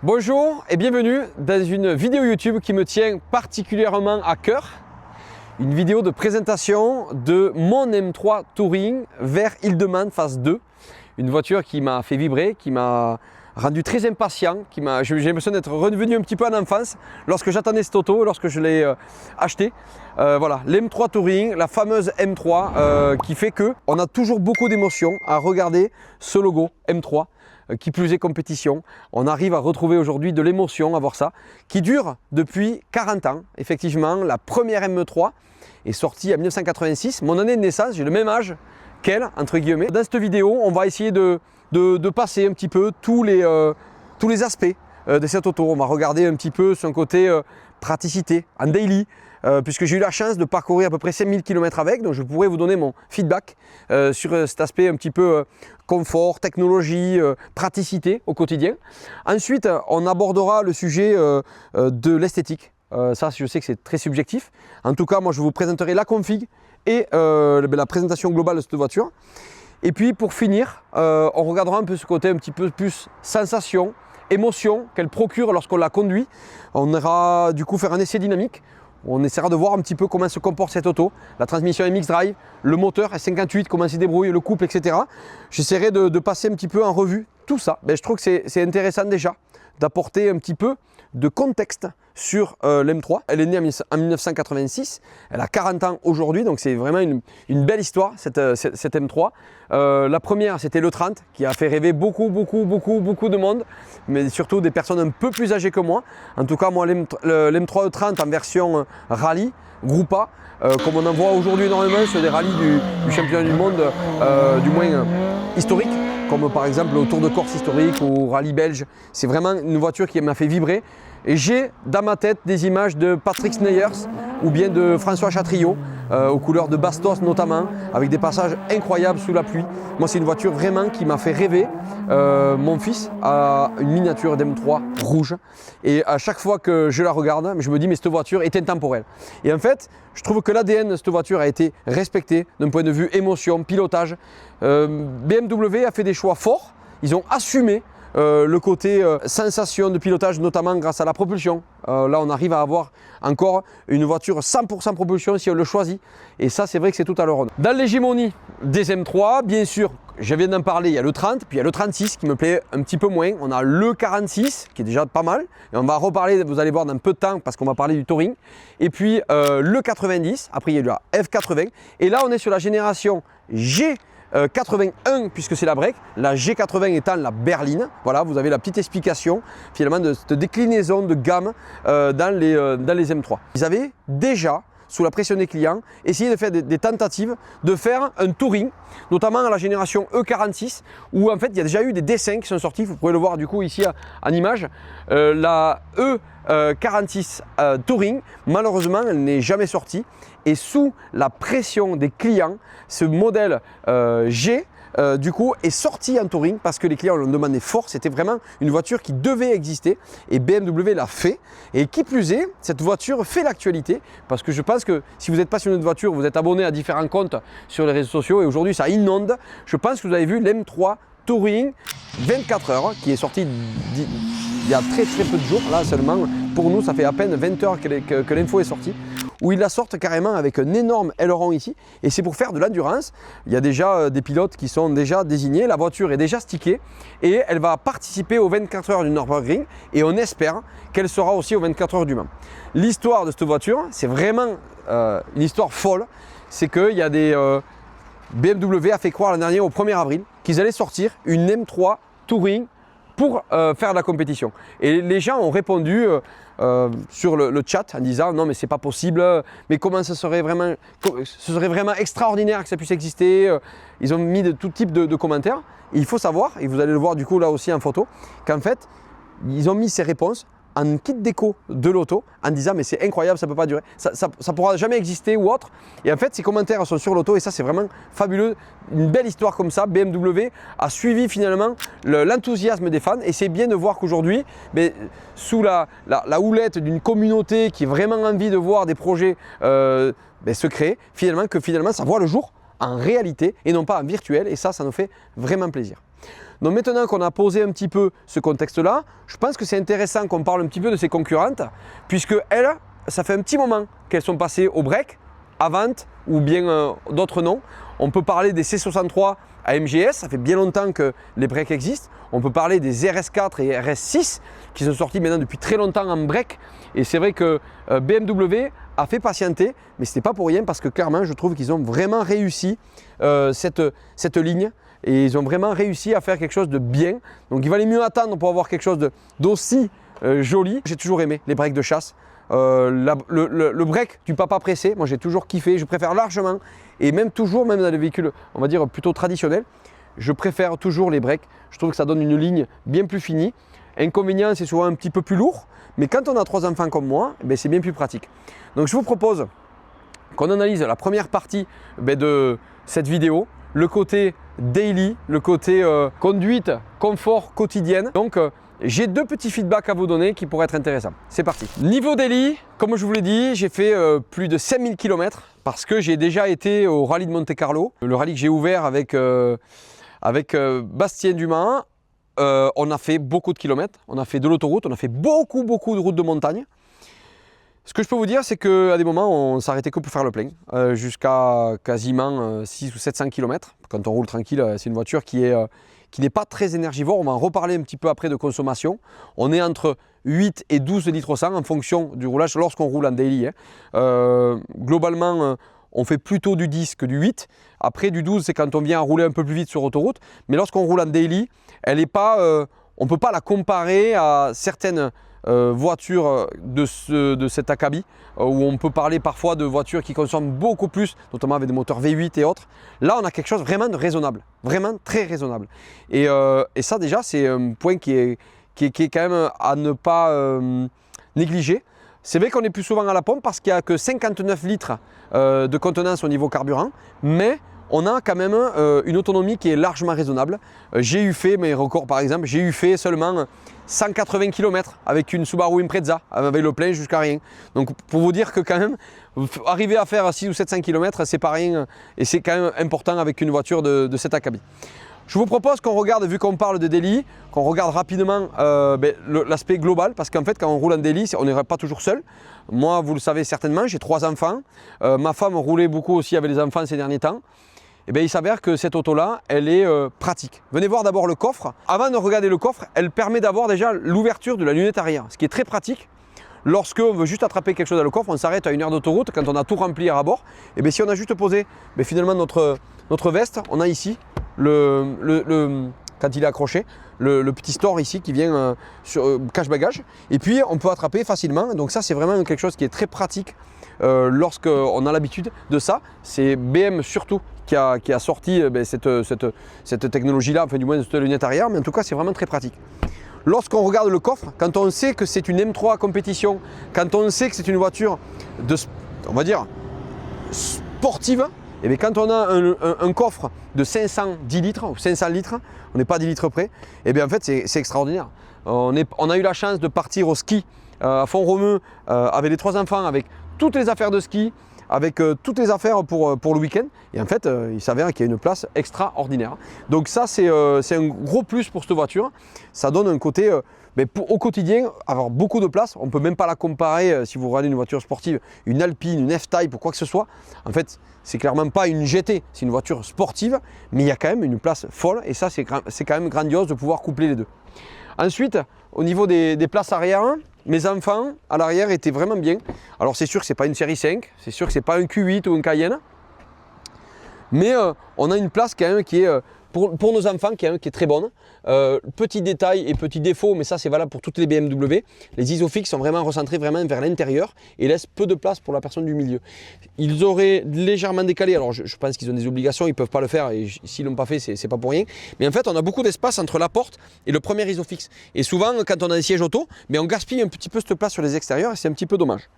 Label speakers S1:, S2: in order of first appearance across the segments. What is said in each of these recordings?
S1: Bonjour et bienvenue dans une vidéo YouTube qui me tient particulièrement à cœur. Une vidéo de présentation de mon M3 Touring vers Île-de-Man phase 2. Une voiture qui m'a fait vibrer, qui m'a rendu très impatient, j'ai l'impression d'être revenu un petit peu en enfance lorsque j'attendais cette auto, lorsque je l'ai acheté. Voilà, l'M3 Touring, la fameuse M3 qui fait que on a toujours beaucoup d'émotions à regarder ce logo M3. Qui plus est compétition, on arrive à retrouver aujourd'hui de l'émotion à voir ça, qui dure depuis 40 ans. Effectivement, la première M3 est sortie en 1986, mon année de naissance, j'ai le même âge qu'elle, entre guillemets. Dans cette vidéo, on va essayer de passer un petit peu tous les aspects de cette auto. On va regarder un petit peu son côté praticité, en daily, puisque j'ai eu la chance de parcourir à peu près 5000 km avec, donc je pourrais vous donner mon feedback sur cet aspect un petit peu confort, technologie, praticité au quotidien. Ensuite, on abordera le sujet de l'esthétique. Ça, je sais que c'est très subjectif. En tout cas, moi, je vous présenterai la config et la présentation globale de cette voiture. Et puis, pour finir, on regardera un peu ce côté un petit peu plus sensation, émotion qu'elle procure lorsqu'on la conduit. On ira du coup faire un essai dynamique. On essaiera de voir un petit peu comment se comporte cette auto, la transmission MX Drive, le moteur S58, comment s'y débrouille, le couple, etc. J'essaierai de passer un petit peu en revue tout ça. Je trouve que c'est intéressant déjà d'apporter un petit peu de contexte sur l'M3. Elle est née en 1986, elle a 40 ans aujourd'hui, donc c'est vraiment une belle histoire cette M3. La première, c'était le 30 qui a fait rêver beaucoup de monde, mais surtout des personnes un peu plus âgées que moi. En tout cas, moi, l'M3 E30 en version rallye, Groupa, comme on en voit aujourd'hui énormément sur des rallyes du championnat du monde, du moins historique, comme par exemple le Tour de Corse historique ou rallye belge. C'est vraiment une voiture qui m'a fait vibrer. Et j'ai dans ma tête des images de Patrick Sneyers ou bien de François Chatriot, aux couleurs de Bastos notamment, avec des passages incroyables sous la pluie. Moi, c'est une voiture vraiment qui m'a fait rêver. Mon fils a une miniature d'M3 rouge. Et à chaque fois que je la regarde, je me dis mais cette voiture est intemporelle. Et en fait, je trouve que l'ADN de cette voiture a été respecté d'un point de vue émotion, pilotage. BMW a fait des choix forts. Ils ont assumé le côté sensation de pilotage, notamment grâce à la propulsion. Là, on arrive à avoir encore une voiture 100% propulsion si on le choisit. Et ça, c'est vrai que c'est tout à leur honneur. Dans l'hégémonie des M3, bien sûr, je viens d'en parler, il y a le 30, puis il y a le 36 qui me plaît un petit peu moins. On a le 46 qui est déjà pas mal. Et on va reparler, vous allez voir, dans peu de temps parce qu'on va parler du Touring. Et puis le 90, après il y a eu la F80. Et là, on est sur la génération G81 puisque c'est la break, la G80 étant la berline. Voilà, vous avez la petite explication finalement de cette déclinaison de gamme dans les M3. Ils avaient déjà, sous la pression des clients, essayé de faire des tentatives de faire un touring, notamment à la génération E46, où en fait il y a déjà eu des dessins qui sont sortis, vous pouvez le voir du coup ici en image. La E46 Touring, malheureusement elle n'est jamais sortie, et sous la pression des clients, ce modèle G du coup est sorti en touring parce que les clients l'ont demandé fort. C'était vraiment une voiture qui devait exister et BMW l'a fait. Et qui plus est, cette voiture fait l'actualité parce que je pense que si vous êtes passionné de voiture, vous êtes abonné à différents comptes sur les réseaux sociaux et aujourd'hui ça inonde. Je pense que vous avez vu l'M3 Touring 24 heures qui est sorti il y a très peu de jours. Là seulement, pour nous ça fait à peine 20 heures que l'info est sortie, où ils la sortent carrément avec un énorme aileron ici, et c'est pour faire de l'endurance. Il y a déjà des pilotes qui sont déjà désignés, la voiture est déjà stickée, et elle va participer aux 24 heures du Nürburgring, et on espère qu'elle sera aussi aux 24 heures du Mans. L'histoire de cette voiture, c'est vraiment une histoire folle, c'est qu'il y a des... BMW a fait croire l'an dernier au 1er avril qu'ils allaient sortir une M3 Touring pour faire de la compétition. Et les gens ont répondu sur le chat en disant non mais c'est pas possible, mais comment ce serait vraiment extraordinaire que ça puisse exister. Ils ont mis de tout type de commentaires. Et il faut savoir, et vous allez le voir du coup là aussi en photo, qu'en fait ils ont mis ces réponses en kit déco de l'auto en disant mais c'est incroyable, ça peut pas durer, ça pourra jamais exister ou autre. Et en fait ces commentaires sont sur l'auto et ça c'est vraiment fabuleux, une belle histoire comme ça. BMW a suivi finalement l'enthousiasme des fans et c'est bien de voir qu'aujourd'hui sous la houlette d'une communauté qui a vraiment envie de voir des projets se créer, finalement ça voit le jour en réalité et non pas en virtuel, et ça nous fait vraiment plaisir. Donc maintenant qu'on a posé un petit peu ce contexte-là, je pense que c'est intéressant qu'on parle un petit peu de ses concurrentes, puisque elles, ça fait un petit moment qu'elles sont passées au break, Avant ou bien d'autres noms. On peut parler des C63 à MGS, ça fait bien longtemps que les breaks existent. On peut parler des RS4 et RS6 qui sont sortis maintenant depuis très longtemps en break. Et c'est vrai que BMW a fait patienter, mais ce n'était pas pour rien parce que clairement je trouve qu'ils ont vraiment réussi cette ligne. Et ils ont vraiment réussi à faire quelque chose de bien. Donc il valait mieux attendre pour avoir quelque chose d'aussi joli. J'ai toujours aimé les breaks de chasse. Le break du papa pressé, moi j'ai toujours kiffé, je préfère largement, et même toujours, même dans les véhicules, on va dire plutôt traditionnels, je préfère toujours les breaks. Je trouve que ça donne une ligne bien plus finie. Inconvénient, c'est souvent un petit peu plus lourd, mais quand on a 3 enfants comme moi, c'est bien plus pratique. Donc je vous propose qu'on analyse la première partie de cette vidéo, le côté daily, le côté conduite, confort quotidienne. Donc j'ai 2 petits feedbacks à vous donner qui pourraient être intéressants. C'est parti. Niveau daily, comme je vous l'ai dit, j'ai fait plus de 5000 km parce que j'ai déjà été au rallye de Monte-Carlo, le rallye que j'ai ouvert avec Bastien Dumas. On a fait beaucoup de kilomètres, on a fait de l'autoroute, on a fait beaucoup de routes de montagne. Ce que je peux vous dire, c'est qu'à des moments, on s'arrêtait que pour faire le plein, jusqu'à quasiment 600 ou 700 km. Quand on roule tranquille, c'est une voiture qui n'est pas très énergivore. On va en reparler un petit peu après de consommation. On est entre 8 et 12 litres au 100 en fonction du roulage lorsqu'on roule en daily. Globalement, on fait plutôt du 10 que du 8. Après, du 12, c'est quand on vient à rouler un peu plus vite sur autoroute. Mais lorsqu'on roule en daily, elle est pas, on ne peut pas la comparer à certaines voitures de cet acabit, où on peut parler parfois de voitures qui consomment beaucoup plus, notamment avec des moteurs V8 et autres. Là, on a quelque chose vraiment de raisonnable, vraiment très raisonnable. Et ça, déjà, c'est un point qui est quand même à ne pas négliger. C'est vrai qu'on est plus souvent à la pompe parce qu'il n'y a que 59 litres de contenance au niveau carburant, mais on a quand même une autonomie qui est largement raisonnable. J'ai eu fait, mes records par exemple, j'ai eu fait seulement 180 km avec une Subaru Impreza, avec le plein jusqu'à rien. Donc pour vous dire que quand même, arriver à faire 600 ou 700 km, c'est pas rien et c'est quand même important avec une voiture de cet acabit. Je vous propose qu'on regarde, vu qu'on parle de daily, qu'on regarde rapidement l'aspect global, parce qu'en fait quand on roule en daily, on n'est pas toujours seul. Moi, vous le savez certainement, j'ai 3 enfants. Ma femme roulait beaucoup aussi avec les enfants ces derniers temps. Et il s'avère que cette auto-là, elle est pratique. Venez voir d'abord le coffre. Avant de regarder le coffre, elle permet d'avoir déjà l'ouverture de la lunette arrière, ce qui est très pratique. Lorsqu'on veut juste attraper quelque chose dans le coffre, on s'arrête à 1 heure d'autoroute quand on a tout rempli à bord. Et si on a juste posé finalement notre veste, on a ici, quand il est accroché, le petit store ici qui vient sur cache-bagages. Et puis on peut attraper facilement. Donc ça, c'est vraiment quelque chose qui est très pratique lorsqu'on a l'habitude de ça. C'est BM surtout qui a sorti cette technologie-là, enfin du moins cette lunette arrière. Mais en tout cas, c'est vraiment très pratique. Lorsqu'on regarde le coffre, quand on sait que c'est une M3 compétition, quand on sait que c'est une voiture on va dire, sportive, et bien quand on a un coffre de 510 litres ou 500 litres, on n'est pas à 10 litres près, et bien en fait c'est extraordinaire. On a eu la chance de partir au ski à Font-Romeu avec les 3 enfants, avec toutes les affaires de ski, avec toutes les affaires pour le week-end. Et en fait, il s'avère qu'il y a une place extraordinaire. Donc ça, c'est un gros plus pour cette voiture. Ça donne un côté, au quotidien, avoir beaucoup de place. On ne peut même pas la comparer, si vous regardez une voiture sportive, une Alpine, une F-Type ou quoi que ce soit. En fait, c'est clairement pas une GT, c'est une voiture sportive, mais il y a quand même une place folle. Et ça, c'est quand même grandiose de pouvoir coupler les deux. Ensuite, au niveau des places arrière, mes enfants à l'arrière étaient vraiment bien. Alors c'est sûr que ce n'est pas une série 5, c'est sûr que ce n'est pas un Q8 ou un Cayenne, mais on a une place quand même qui est, pour nos enfants, qui est très bonne. Petit détail et petit défaut, mais ça c'est valable pour toutes les BMW, les ISOFIX sont vraiment recentrés vers l'intérieur et laissent peu de place pour la personne du milieu. Ils auraient légèrement décalé, alors je pense qu'ils ont des obligations, ils ne peuvent pas le faire et s'ils ne l'ont pas fait, c'est pas pour rien. Mais en fait, on a beaucoup d'espace entre la porte et le premier ISOFIX. Et souvent, quand on a des sièges auto, on gaspille un petit peu cette place sur les extérieurs et c'est un petit peu dommage.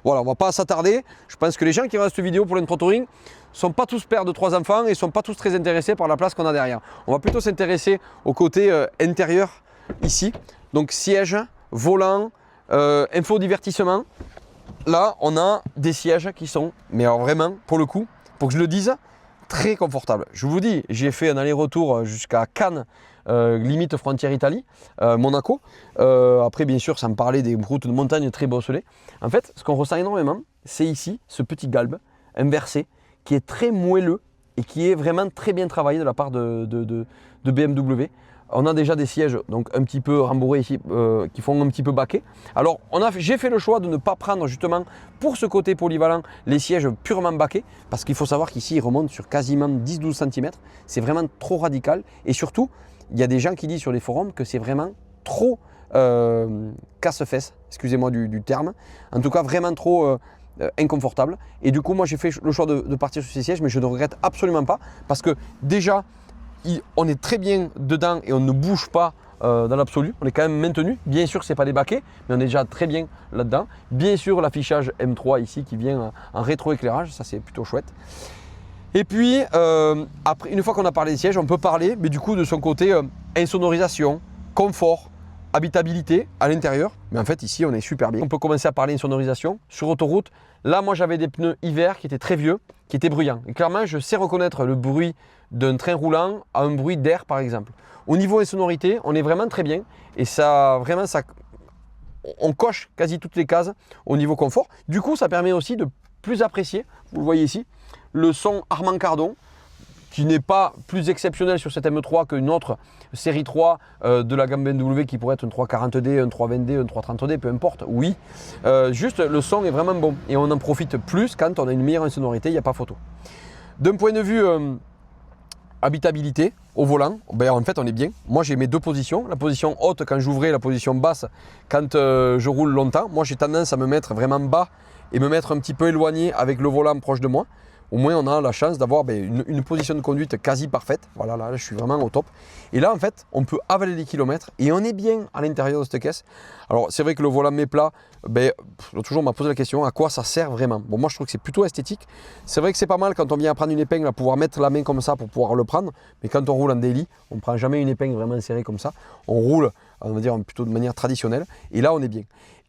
S1: Voilà, on ne va pas s'attarder. Je pense que les gens qui regardent cette vidéo pour l'Intro Touring ne sont pas tous pères de 3 enfants et ne sont pas tous très intéressés par la place qu'on a derrière. On va plutôt s'intéresser au côté intérieur ici. Donc siège, volant, infodivertissement. Là, on a des sièges qui sont, mais alors vraiment, pour le coup, pour que je le dise, très confortable. Je vous dis, j'ai fait un aller-retour jusqu'à Cannes, limite frontière Italie, Monaco. Après, bien sûr, ça me parlait des routes de montagne très bosselées. En fait, ce qu'on ressent énormément, c'est ici, ce petit galbe inversé, qui est très moelleux et qui est vraiment très bien travaillé de la part de BMW. On a déjà des sièges donc un petit peu rembourrés ici, qui font un petit peu baquet. Alors j'ai fait le choix de ne pas prendre justement pour ce côté polyvalent les sièges purement baquets, parce qu'il faut savoir qu'ici ils remontent sur quasiment 10-12 cm. C'est vraiment trop radical, et surtout il y a des gens qui disent sur les forums que c'est vraiment trop casse-fesses, excusez-moi du terme, en tout cas vraiment trop inconfortable. Et du coup moi j'ai fait le choix de partir sur ces sièges, mais je ne regrette absolument pas, parce que déjà on est très bien dedans et on ne bouge pas dans l'absolu. On est quand même maintenu. Bien sûr, ce n'est pas des baquets, mais on est déjà très bien là-dedans. Bien sûr, l'affichage M3 ici qui vient en rétroéclairage, ça c'est plutôt chouette. Et puis, après, une fois qu'on a parlé des sièges, on peut parler mais du coup de son côté insonorisation, confort, habitabilité à l'intérieur. Mais en fait, ici, on est super bien. On peut commencer à parler insonorisation. Sur autoroute, là, moi, j'avais des pneus hiver qui étaient très vieux, qui étaient bruyants. Et clairement, je sais reconnaître le bruit d'un train roulant à un bruit d'air, par exemple. Au niveau insonorité, on est vraiment très bien. Et ça, vraiment, on coche quasi toutes les cases au niveau confort. Du coup, ça permet aussi de plus apprécier, vous le voyez ici, le son Harman Kardon, qui n'est pas plus exceptionnel sur cette M3 qu'une autre série 3 de la gamme BMW qui pourrait être un 340D, un 320D, un 330D, peu importe, oui. Juste le son est vraiment bon et on en profite plus quand on a une meilleure sonorité, il n'y a pas photo. D'un point de vue habitabilité au volant, ben en fait on est bien. Moi j'ai mes deux positions, la position haute quand j'ouvrais, la position basse quand je roule longtemps. Moi j'ai tendance à me mettre vraiment bas et me mettre un petit peu éloigné avec le volant proche de moi. Au moins on a la chance d'avoir une position de conduite quasi parfaite. Voilà, là je suis vraiment au top. Et là en fait on peut avaler les kilomètres et on est bien à l'intérieur de cette caisse. Alors c'est vrai que le volant met plat, l'autre jour on m'a posé la question à quoi ça sert vraiment. Bon, moi je trouve que c'est plutôt esthétique. C'est vrai que c'est pas mal quand on vient prendre une épingle à pouvoir mettre la main comme ça pour pouvoir le prendre. Mais quand on roule en daily, on ne prend jamais une épingle vraiment serrée comme ça. On roule, on va dire plutôt de manière traditionnelle. Et là on est bien.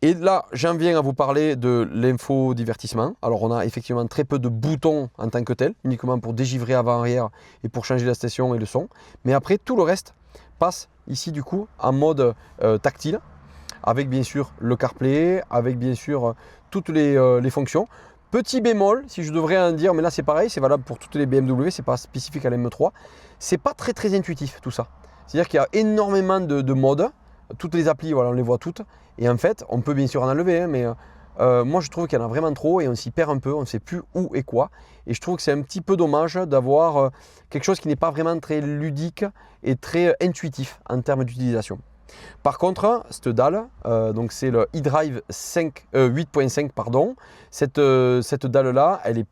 S1: Et là, j'en viens à vous parler de l'infodivertissement. Alors, on a effectivement très peu de boutons en tant que tel, uniquement pour dégivrer avant-arrière et pour changer la station et le son. Mais après, tout le reste passe ici du coup en mode tactile, avec bien sûr le CarPlay, avec bien sûr toutes les fonctions. Petit bémol, si je devrais en dire, mais là c'est pareil, c'est valable pour toutes les BMW, c'est pas spécifique à la M3. C'est pas très intuitif tout ça. C'est-à-dire qu'il y a énormément de modes. Toutes les applis, voilà, on les voit toutes. Et en fait, on peut bien sûr en enlever, mais moi je trouve qu'il y en a vraiment trop et on s'y perd un peu, on ne sait plus où et quoi. Et je trouve que c'est un petit peu dommage d'avoir quelque chose qui n'est pas vraiment très ludique et très intuitif en termes d'utilisation. Par contre, cette dalle, donc c'est le eDrive 8.5, pardon, cette dalle-là, elle est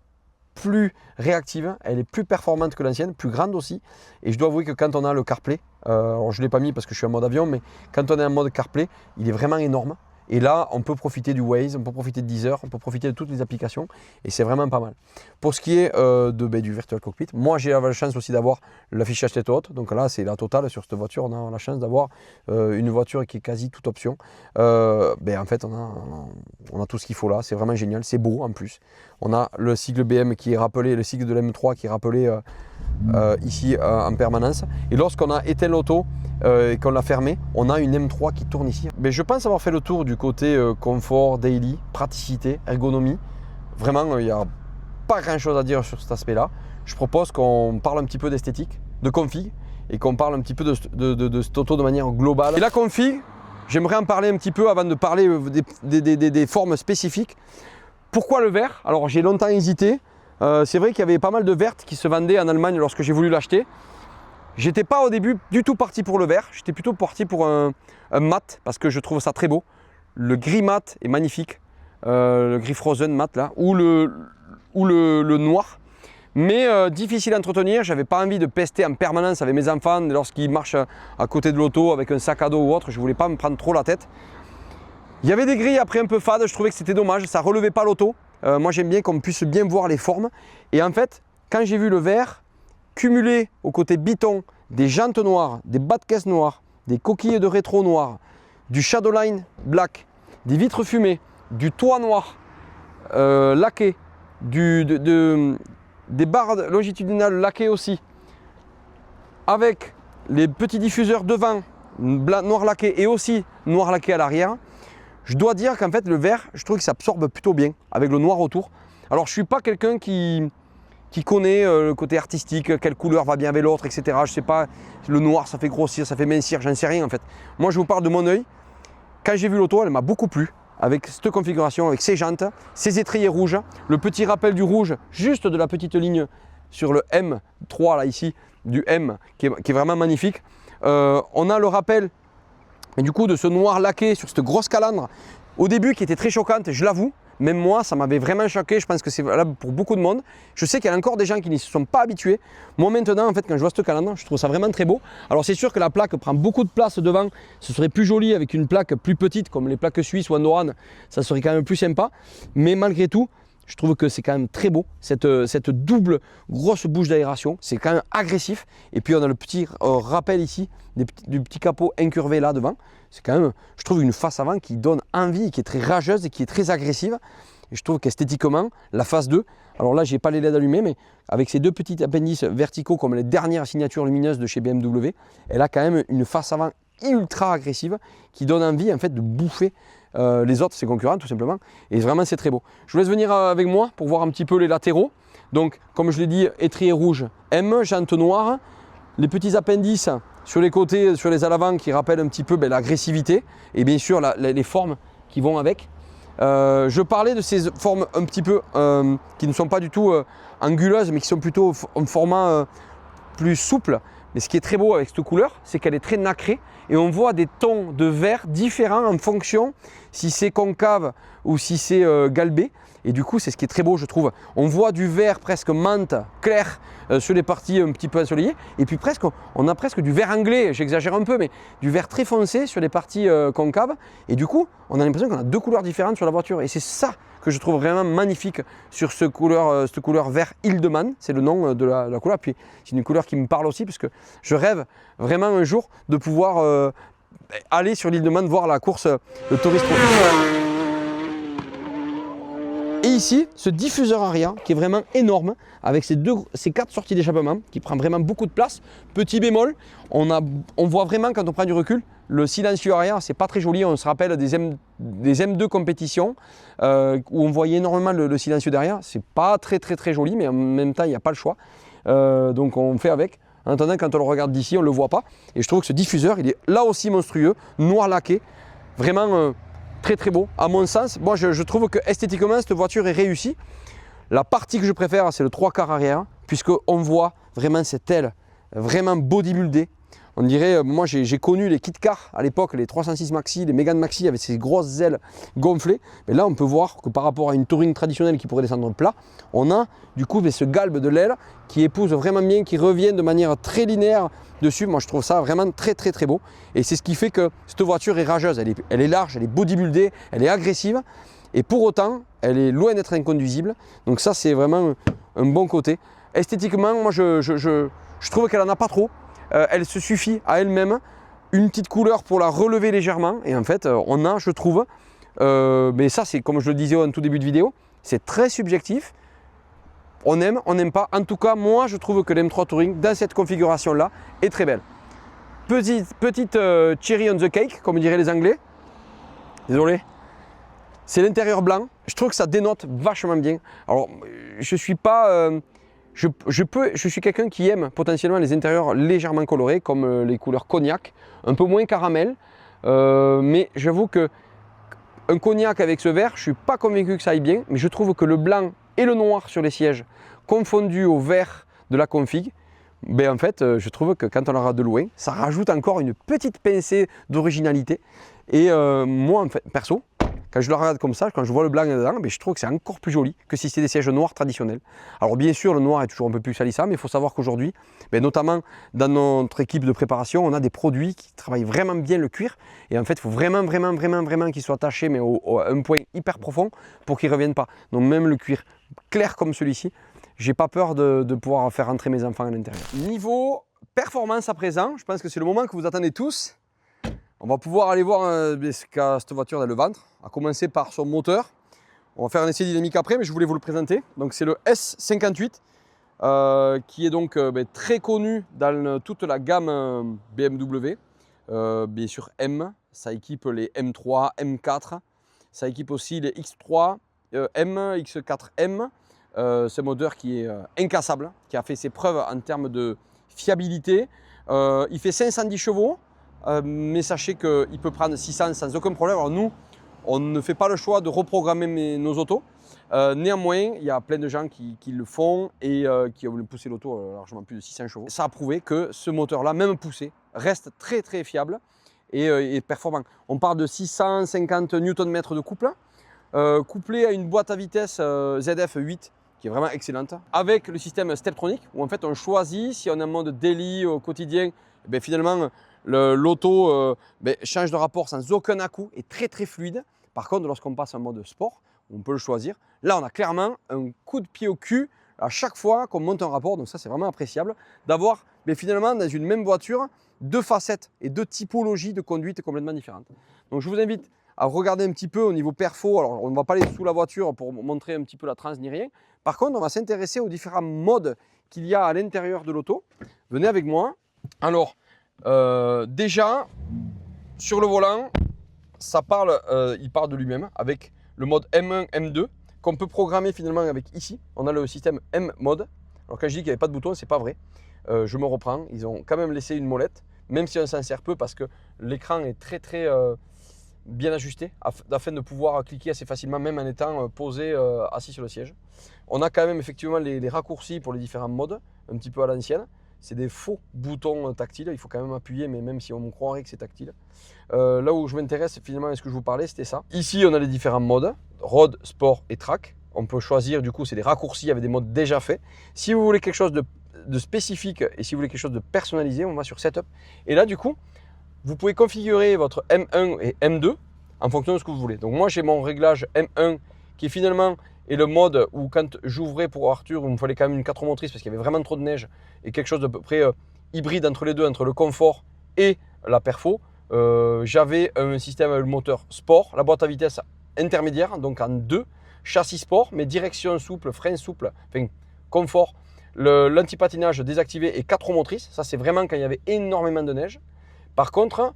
S1: plus réactive, elle est plus performante que l'ancienne, plus grande aussi. Et je dois avouer que quand on a le CarPlay, alors je ne l'ai pas mis parce que je suis en mode avion, mais quand on est en mode CarPlay, il est vraiment énorme. Et là, on peut profiter du Waze, on peut profiter de Deezer, on peut profiter de toutes les applications et c'est vraiment pas mal. Pour ce qui est du Virtual Cockpit, moi j'ai la chance aussi d'avoir l'affichage tête haute. Donc là, c'est la totale sur cette voiture. On a la chance d'avoir une voiture qui est quasi toute option. En fait, on a tout ce qu'il faut là. C'est vraiment génial. C'est beau en plus. On a le sigle BM qui est rappelé, le sigle de l'M3 qui est rappelé ici en permanence. Et lorsqu'on a éteint l'auto, et qu'on l'a fermé, on a une M3 qui tourne ici. Mais je pense avoir fait le tour du côté confort, daily, praticité, ergonomie. Vraiment, il n'y a pas grand chose à dire sur cet aspect-là. Je propose qu'on parle un petit peu d'esthétique, de config, et qu'on parle un petit peu de cette auto de manière globale. Et la config, j'aimerais en parler un petit peu avant de parler des formes spécifiques. Pourquoi le vert? Alors j'ai longtemps hésité. C'est vrai qu'il y avait pas mal de vertes qui se vendaient en Allemagne lorsque j'ai voulu l'acheter. J'étais pas au début du tout parti pour le vert, j'étais plutôt parti pour un mat parce que je trouve ça très beau. Le gris mat est magnifique, le gris frozen mat là, ou le noir. Mais difficile à entretenir, j'avais pas envie de pester en permanence avec mes enfants lorsqu'ils marchent à côté de l'auto avec un sac à dos ou autre, je voulais pas me prendre trop la tête. Il y avait des grilles après un peu fades, je trouvais que c'était dommage, ça relevait pas l'auto. Moi j'aime bien qu'on puisse bien voir les formes. Et en fait, quand j'ai vu le vert, cumulé au côté biton des jantes noires, des bas de caisse noirs, des coquilles de rétro noires, du shadowline black, des vitres fumées, du toit noir laqué, des barres longitudinales laquées aussi, avec les petits diffuseurs devant, noir laqué et aussi noir laqué à l'arrière. Je dois dire qu'en fait le vert, je trouve que ça absorbe plutôt bien avec le noir autour. Alors je ne suis pas quelqu'un qui connaît le côté artistique, quelle couleur va bien avec l'autre, etc. Je ne sais pas, le noir ça fait grossir, ça fait mincir, j'en sais rien en fait. Moi je vous parle de mon œil. Quand j'ai vu l'auto, elle m'a beaucoup plu. Avec cette configuration, avec ces jantes, ces étriers rouges, le petit rappel du rouge, juste de la petite ligne sur le M3 là ici, du M, qui est vraiment magnifique. On a le rappel, mais du coup, de ce noir laqué sur cette grosse calandre, au début qui était très choquante, je l'avoue. Même moi, ça m'avait vraiment choqué. Je pense que c'est valable pour beaucoup de monde. Je sais qu'il y a encore des gens qui n'y se sont pas habitués. Moi, maintenant, en fait, quand je vois cette calandre, je trouve ça vraiment très beau. Alors, c'est sûr que la plaque prend beaucoup de place devant. Ce serait plus joli avec une plaque plus petite, comme les plaques suisses ou Andorran. Ça serait quand même plus sympa. Mais malgré tout, je trouve que c'est quand même très beau. Cette double grosse bouche d'aération, c'est quand même agressif. Et puis, on a le petit rappel ici du petit capot incurvé là devant. C'est quand même, je trouve, une face avant qui donne envie, qui est très rageuse et qui est très agressive. Et je trouve qu'esthétiquement, la face 2, alors là, je n'ai pas les LED allumés, mais avec ces deux petits appendices verticaux comme les dernières signatures lumineuses de chez BMW, elle a quand même une face avant ultra agressive qui donne envie en fait de bouffer les autres, ses concurrents tout simplement. Et vraiment, c'est très beau. Je vous laisse venir avec moi pour voir un petit peu les latéraux. Donc, comme je l'ai dit, étrier rouge M, jante noire, les petits appendices sur les côtés, sur les à l'avant qui rappellent un petit peu l'agressivité et bien sûr les formes qui vont avec. Je parlais de ces formes un petit peu qui ne sont pas du tout anguleuses mais qui sont plutôt en format plus souple. Mais ce qui est très beau avec cette couleur, c'est qu'elle est très nacrée et on voit des tons de vert différents en fonction si c'est concave ou si c'est galbé. Et du coup, c'est ce qui est très beau, je trouve. On voit du vert presque menthe clair sur les parties un petit peu ensoleillées. Et puis presque, on a presque du vert anglais, j'exagère un peu, mais du vert très foncé sur les parties concaves. Et du coup, on a l'impression qu'on a deux couleurs différentes sur la voiture. Et c'est ça que je trouve vraiment magnifique sur cette couleur vert Hildmann. C'est le nom de la couleur. Puis c'est une couleur qui me parle aussi, parce que je rêve vraiment un jour de pouvoir aller sur l'Hildmann voir la course de Tourist Trophy. Et ici, ce diffuseur arrière qui est vraiment énorme avec ces 4 sorties d'échappement qui prend vraiment beaucoup de place. Petit bémol, on voit vraiment quand on prend du recul, le silencieux arrière, c'est pas très joli. On se rappelle des M2 compétitions où on voyait énormément le silencieux derrière. C'est pas très joli, mais en même temps, il n'y a pas le choix. Donc on fait avec. En attendant, quand on le regarde d'ici, on ne le voit pas. Et je trouve que ce diffuseur, il est là aussi monstrueux, noir laqué, vraiment très beau. À mon sens, moi je trouve que esthétiquement cette voiture est réussie. La partie que je préfère, c'est le 3/4 arrière, puisqu'on voit vraiment cette aile vraiment bodybuildée. On dirait, moi j'ai connu les kit cars à l'époque, les 306 Maxi, les Mégane Maxi avec ces grosses ailes gonflées. Mais là on peut voir que par rapport à une touring traditionnelle qui pourrait descendre plat, on a du coup ce galbe de l'aile qui épouse vraiment bien, qui revient de manière très linéaire dessus. Moi je trouve ça vraiment très beau. Et c'est ce qui fait que cette voiture est rageuse, elle est large, elle est bodybuildée, elle est agressive. Et pour autant, elle est loin d'être inconduisible. Donc ça c'est vraiment un bon côté. Esthétiquement, moi je trouve qu'elle n'en a pas trop. Elle se suffit à elle-même, une petite couleur pour la relever légèrement. Et en fait, on a, je trouve, mais ça c'est comme je le disais en tout début de vidéo, c'est très subjectif. On aime, on n'aime pas. En tout cas, moi je trouve que l'M3 Touring, dans cette configuration-là, est très belle. Petite cherry on the cake, comme diraient les Anglais. Désolé. C'est l'intérieur blanc. Je trouve que ça dénote vachement bien. Alors, je suis pas... Je suis quelqu'un qui aime potentiellement les intérieurs légèrement colorés, comme les couleurs cognac, un peu moins caramel. Mais j'avoue que un cognac avec ce vert, je ne suis pas convaincu que ça aille bien. Mais je trouve que le blanc et le noir sur les sièges, confondus au vert de la config, ben en fait, je trouve que quand on la regarde de loin, ça rajoute encore une petite pincée d'originalité. Et moi, en fait, perso, quand je la regarde comme ça, quand je vois le blanc dedans, ben je trouve que c'est encore plus joli que si c'était des sièges noirs traditionnels. Alors bien sûr, le noir est toujours un peu plus salissant, mais il faut savoir qu'aujourd'hui, ben notamment dans notre équipe de préparation, on a des produits qui travaillent vraiment bien le cuir. Et en fait, il faut vraiment qu'il soit taché, mais à un point hyper profond pour qu'il ne revienne pas. Donc même le cuir clair comme celui-ci, j'ai pas peur de pouvoir faire rentrer mes enfants à l'intérieur. Niveau performance à présent, je pense que c'est le moment que vous attendez tous. On va pouvoir aller voir ce qu'a cette voiture dans le ventre, à commencer par son moteur. On va faire un essai dynamique après, mais je voulais vous le présenter. Donc c'est le S58 qui est donc très connu dans toute la gamme BMW. Bien sûr M, ça équipe les M3, M4, ça équipe aussi les X3, M, X4M. C'est un moteur qui est incassable, qui a fait ses preuves en termes de fiabilité. Il fait 510 chevaux, mais sachez qu'il peut prendre 600 sans aucun problème. Alors nous, on ne fait pas le choix de reprogrammer nos autos. Néanmoins, il y a plein de gens qui le font et qui ont poussé l'auto largement plus de 600 chevaux. Ça a prouvé que ce moteur-là, même poussé, reste très très fiable et performant. On parle de 650 Nm de couple, couplé à une boîte à vitesse ZF8 qui est vraiment excellente, avec le système Steptronic où en fait on choisit si on est en mode daily au quotidien, et finalement l'auto change de rapport sans aucun à-coup et très très fluide. Par contre, lorsqu'on passe en mode sport, on peut le choisir. Là, on a clairement un coup de pied au cul à chaque fois qu'on monte un rapport. Donc ça, c'est vraiment appréciable d'avoir finalement dans une même voiture deux facettes et deux typologies de conduite complètement différentes. Donc je vous invite à regarder un petit peu au niveau perfo. Alors on ne va pas aller sous la voiture pour montrer un petit peu la trans ni rien. Par contre, on va s'intéresser aux différents modes qu'il y a à l'intérieur de l'auto. Venez avec moi. Alors, déjà, sur le volant, il parle de lui-même avec le mode M1, M2 qu'on peut programmer finalement avec ici. On a le système M mode. Alors quand je dis qu'il n'y avait pas de bouton, c'est pas vrai. Je me reprends. Ils ont quand même laissé une molette, même si on s'en sert peu parce que l'écran est très très bien ajusté afin de pouvoir cliquer assez facilement même en étant posé assis sur le siège. On a quand même effectivement les raccourcis pour les différents modes, un petit peu à l'ancienne. C'est des faux boutons tactiles, il faut quand même appuyer, mais même si on me croirait que c'est tactile. Là où je m'intéresse finalement, est-ce que je vous parlais, c'était ça. Ici, on a les différents modes, Road, Sport et Track. On peut choisir, du coup, c'est des raccourcis avec des modes déjà faits. Si vous voulez quelque chose de spécifique et si vous voulez quelque chose de personnalisé, on va sur Setup. Et là, du coup, vous pouvez configurer votre M1 et M2 en fonction de ce que vous voulez. Donc moi, j'ai mon réglage M1 qui finalement est le mode où quand j'ouvrais pour Arthur, il me fallait quand même une 4 roues motrices parce qu'il y avait vraiment trop de neige et quelque chose de peu près hybride entre les deux, entre le confort et la perfo. J'avais un système avec le moteur sport, la boîte à vitesse intermédiaire, donc en 2, châssis sport, mais direction souple, frein souple, enfin confort, l'antipatinage désactivé et 4 roues motrices. Ça, c'est vraiment quand il y avait énormément de neige. Par contre,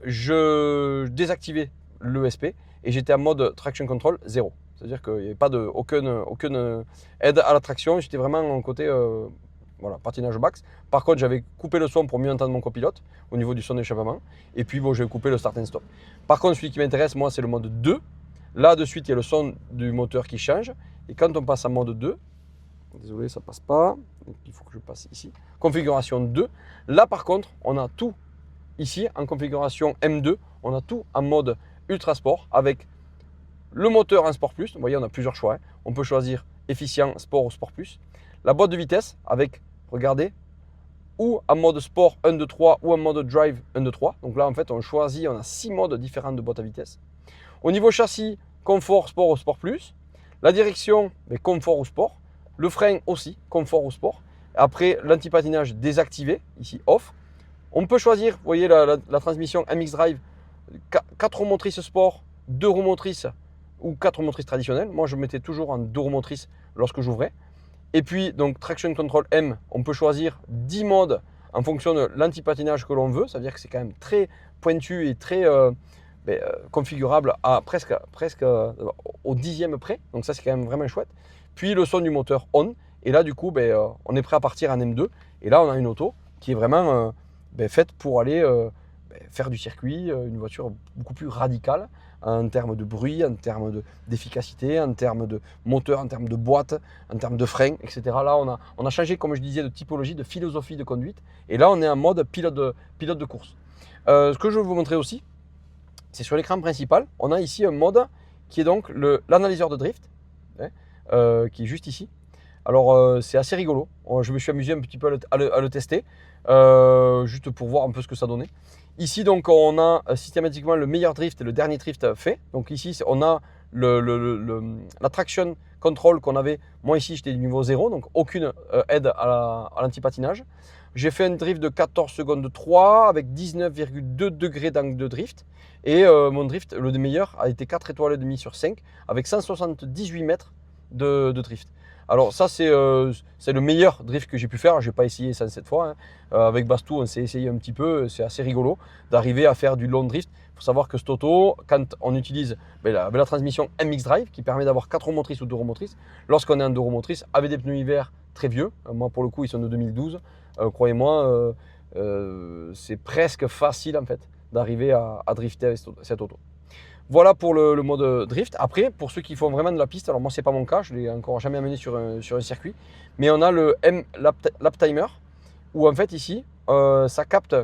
S1: je désactivais l'ESP et j'étais en mode traction control 0. C'est-à-dire qu'il n'y avait pas aucune aide à la traction. J'étais vraiment en côté voilà, patinage max. Par contre, j'avais coupé le son pour mieux entendre mon copilote au niveau du son d'échappement. Et puis, bon, j'ai coupé le start and stop. Par contre, celui qui m'intéresse, moi, c'est le mode 2. Là, de suite, il y a le son du moteur qui change. Et quand on passe en mode 2, désolé, ça ne passe pas. Il faut que je passe ici. Configuration 2. Là, par contre, on a tout ici en configuration M2. On a tout en mode ultra sport avec le moteur en sport plus. Vous voyez, on a plusieurs choix. On peut choisir efficient, sport ou sport plus. La boîte de vitesse avec, regardez, ou en mode sport 1, 2, 3 ou en mode drive 1, 2, 3. Donc là, en fait, on choisit, on a 6 modes différents de boîte à vitesse. Au niveau châssis, confort, sport ou sport plus. La direction, confort ou sport. Le frein aussi, confort ou sport. Après, l'antipatinage désactivé, ici off. On peut choisir, vous voyez, la transmission MX Drive, 4 roues motrices sport, 2 roues motrices ou 4 roues motrices traditionnelles. Moi, je mettais toujours en 2 roues motrices lorsque j'ouvrais. Et puis, donc, Traction Control M, on peut choisir 10 modes en fonction de l'antipatinage que l'on veut. Ça veut dire que c'est quand même très pointu et très configurable à presque au dixième près. Donc ça, c'est quand même vraiment chouette. Puis, le son du moteur on. Et là, du coup, on est prêt à partir en M2. Et là, on a une auto qui est vraiment faite pour aller faire du circuit, une voiture beaucoup plus radicale en termes de bruit, en termes d'efficacité, en termes de moteur, en termes de boîte, en termes de frein, etc. Là, on a changé, comme je disais, de typologie, de philosophie de conduite. Et là, on est en mode pilote de course. Ce que je veux vous montrer aussi, c'est sur l'écran principal, on a ici un mode qui est donc l'analyseur de drift, qui est juste ici. Alors, c'est assez rigolo. Je me suis amusé un petit peu à le tester, juste pour voir un peu ce que ça donnait. Ici, donc, on a systématiquement le meilleur drift et le dernier drift fait. Donc ici, on a la traction control qu'on avait. Moi, ici, j'étais du niveau 0, donc aucune aide à l'antipatinage. J'ai fait un drift de 14 secondes 3 avec 19,2 degrés d'angle de drift. Et mon drift, le meilleur, a été 4 étoiles et demie sur 5 avec 178 mètres de drift. Alors ça c'est le meilleur drift que j'ai pu faire. Je n'ai pas essayé ça cette fois. Avec Bastou on s'est essayé un petit peu. C'est assez rigolo d'arriver à faire du long drift. Il faut savoir que cette auto, quand on utilise la transmission MX Drive qui permet d'avoir 4 roues motrices ou 2 roues motrices, lorsqu'on est en 2 roues motrices avec des pneus hiver très vieux, moi pour le coup ils sont de 2012, croyez-moi c'est presque facile en fait d'arriver à drifter avec cette auto. Voilà pour le mode drift. Après, pour ceux qui font vraiment de la piste, alors moi c'est pas mon cas, je ne l'ai encore jamais amené sur un circuit, mais on a le M Lap Timer où en fait ici ça capte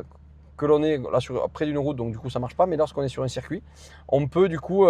S1: que l'on est là près d'une route, donc du coup ça marche pas, mais lorsqu'on est sur un circuit, on peut du coup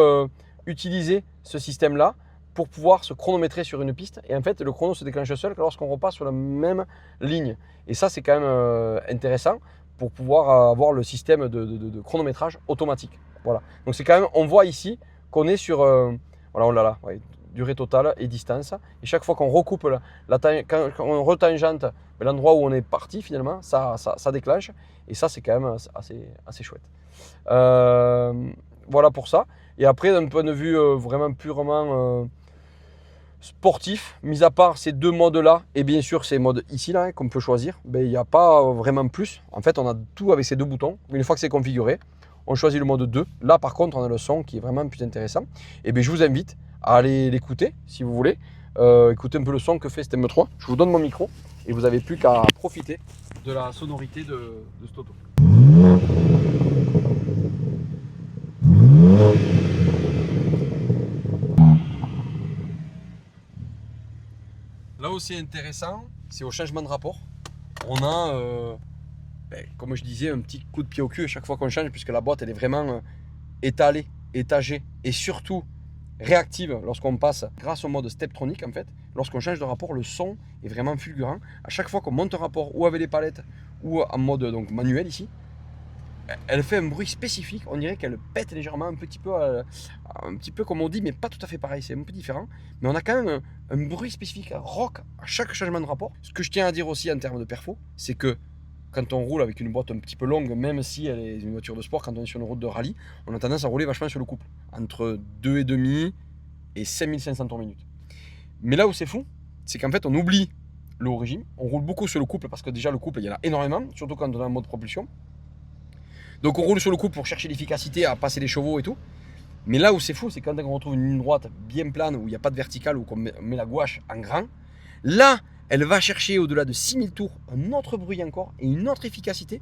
S1: utiliser ce système là pour pouvoir se chronométrer sur une piste, et en fait le chrono se déclenche seul que lorsqu'on repasse sur la même ligne, et ça c'est quand même intéressant pour pouvoir avoir le système de chronométrage automatique. Voilà, donc c'est quand même, on voit ici qu'on est sur voilà, oh là là, ouais, durée totale et distance, et chaque fois qu'on recoupe quand on retangente l'endroit où on est parti finalement, ça déclenche, et ça c'est quand même assez chouette. Voilà pour ça. Et après d'un point de vue vraiment purement sportif, mis à part ces deux modes là et bien sûr ces modes ici là qu'on peut choisir, il n'y a pas vraiment plus. En fait on a tout avec ces deux boutons. Une fois que c'est configuré, on choisit le mode 2. Là par contre on a le son qui est vraiment plus intéressant, et bien je vous invite à aller l'écouter si vous voulez, écouter un peu le son que fait cet M3. Je vous donne mon micro et vous n'avez plus qu'à profiter de la sonorité de cette auto. Là aussi intéressant, c'est au changement de rapport. On a, comme je disais, un petit coup de pied au cul à chaque fois qu'on change, puisque la boîte elle est vraiment étalée, étagée et surtout réactive lorsqu'on passe grâce au mode Steptronic. En fait, lorsqu'on change de rapport, le son est vraiment fulgurant. À chaque fois qu'on monte un rapport ou avec les palettes ou en mode donc manuel ici, elle fait un bruit spécifique. On dirait qu'elle pète légèrement, un petit peu comme on dit, mais pas tout à fait pareil, c'est un peu différent, mais on a quand même un bruit spécifique, un rock à chaque changement de rapport. Ce que je tiens à dire aussi en termes de perfo, c'est que quand on roule avec une boîte un petit peu longue, même si elle est une voiture de sport, quand on est sur une route de rallye, on a tendance à rouler vachement sur le couple, entre 2,5 et 5500 tours minute. Mais là où c'est fou, c'est qu'en fait on oublie le haut régime, on roule beaucoup sur le couple parce que déjà le couple il y en a énormément, surtout quand on est en mode propulsion. Donc on roule sur le couple pour chercher l'efficacité à passer les chevaux et tout. Mais là où c'est fou, c'est quand on retrouve une ligne droite bien plane où il n'y a pas de verticale, où on met la gouache en grand. Là, elle va chercher au-delà de 6000 tours un autre bruit encore et une autre efficacité,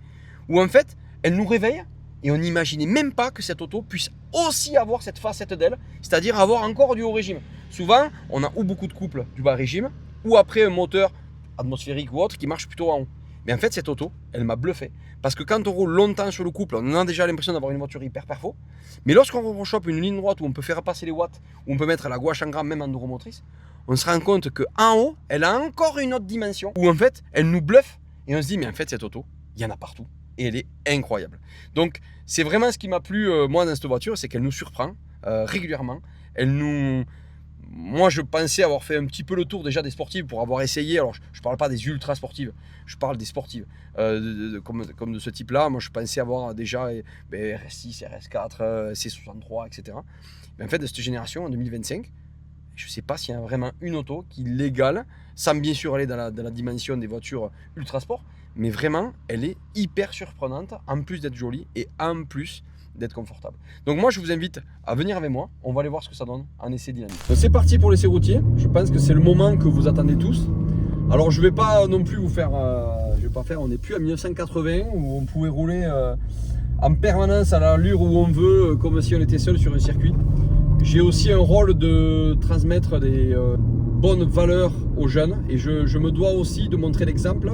S1: où en fait, elle nous réveille et on n'imaginait même pas que cette auto puisse aussi avoir cette facette d'elle, c'est-à-dire avoir encore du haut régime. Souvent, on a ou beaucoup de couple du bas régime, ou après un moteur atmosphérique ou autre qui marche plutôt en haut. Mais en fait, cette auto, elle m'a bluffé. Parce que quand on roule longtemps sur le couple, on a déjà l'impression d'avoir une voiture hyper perfo. Mais lorsqu'on chope une ligne droite où on peut faire passer les watts, où on peut mettre la gouache en grand même en neuromotrice, on se rend compte qu'en haut, elle a encore une autre dimension. Où en fait, elle nous bluffe. Et on se dit, mais en fait, cette auto, il y en a partout. Et elle est incroyable. Donc, c'est vraiment ce qui m'a plu, moi, dans cette voiture, c'est qu'elle nous surprend régulièrement. Moi, je pensais avoir fait un petit peu le tour déjà des sportives pour avoir essayé. Alors, je ne parle pas des ultra sportives, je parle des sportives comme de ce type-là. Moi, je pensais avoir déjà RS6, RS4, C63, etc. Mais en fait, de cette génération, en 2025, je ne sais pas s'il y a vraiment une auto qui l'égale, sans bien sûr aller dans la dimension des voitures ultra sport, mais vraiment, elle est hyper surprenante, en plus d'être jolie et en plus d'être confortable. Donc moi je vous invite à venir avec moi, on va aller voir ce que ça donne en essai dynamique. C'est parti pour l'essai routier, je pense que c'est le moment que vous attendez tous. Alors je vais pas non plus vous faire, on n'est plus à 1980 où on pouvait rouler en permanence à l'allure où on veut, comme si on était seul sur un circuit. J'ai aussi un rôle de transmettre des bonnes valeurs aux jeunes, et je me dois aussi de montrer l'exemple,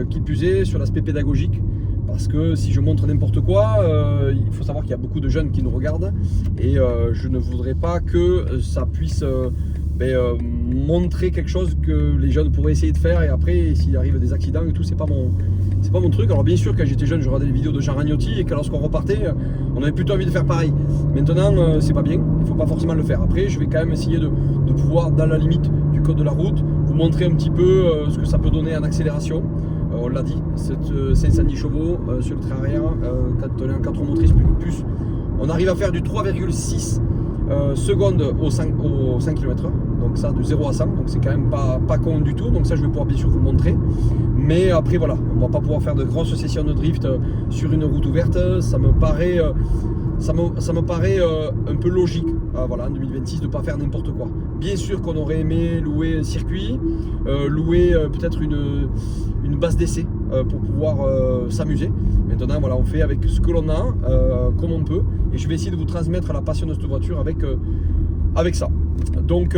S1: qui plus est sur l'aspect pédagogique. Parce que si je montre n'importe quoi, il faut savoir qu'il y a beaucoup de jeunes qui nous regardent, et je ne voudrais pas que ça puisse montrer quelque chose que les jeunes pourraient essayer de faire, et après s'il arrive des accidents et tout, c'est pas mon truc. Alors bien sûr quand j'étais jeune je regardais les vidéos de Jean Ragnotti et que lorsqu'on repartait on avait plutôt envie de faire pareil. Maintenant c'est pas bien, il faut pas forcément le faire. Après je vais quand même essayer de pouvoir, dans la limite du code de la route, vous montrer un petit peu ce que ça peut donner en accélération. On l'a dit, 510 chevaux sur le trait arrière, quand on est en 4 roues motrices plus, on arrive à faire du 3,6 secondes au 5 km/h. donc ça de 0 à 100, donc c'est quand même pas con du tout, donc ça je vais pouvoir bien sûr vous le montrer. Mais après voilà, on va pas pouvoir faire de grosses sessions de drift sur une route ouverte, ça me paraît un peu logique, voilà, en 2026 de ne pas faire n'importe quoi. Bien sûr qu'on aurait aimé louer un circuit, louer peut-être une base d'essai pour pouvoir s'amuser. Maintenant voilà, on fait avec ce que l'on a, comme on peut, et je vais essayer de vous transmettre la passion de cette voiture avec ça. Donc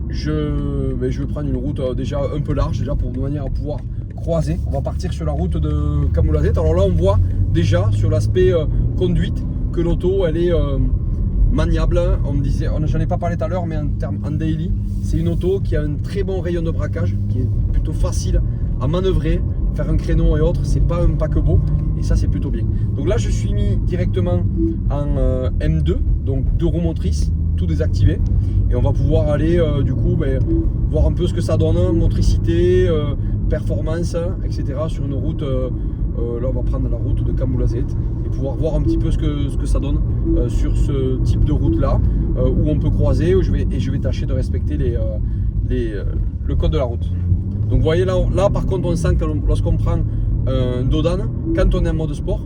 S1: je vais prendre une route déjà un peu large, déjà pour de manière à pouvoir croiser. On va partir sur la route de Camouladette. Alors là on voit déjà sur l'aspect conduite que l'auto elle est maniable. On me disait, j'en ai pas parlé tout à l'heure, mais en daily, c'est une auto qui a un très bon rayon de braquage, qui est plutôt facile à manœuvrer, faire un créneau et autres, c'est pas un paquebot, et ça c'est plutôt bien. Donc là je suis mis directement en M2, donc 2 roues motrices, tout désactivé, et on va pouvoir aller du coup voir un peu ce que ça donne, motricité, performance, etc. sur une route. Là on va prendre la route de Camouladette et pouvoir voir un petit peu ce que ça donne sur ce type de route là, où on peut croiser, et je vais tâcher de respecter le code de la route. Donc vous voyez là par contre on sent que lorsqu'on prend un Dodan, quand on est en mode sport,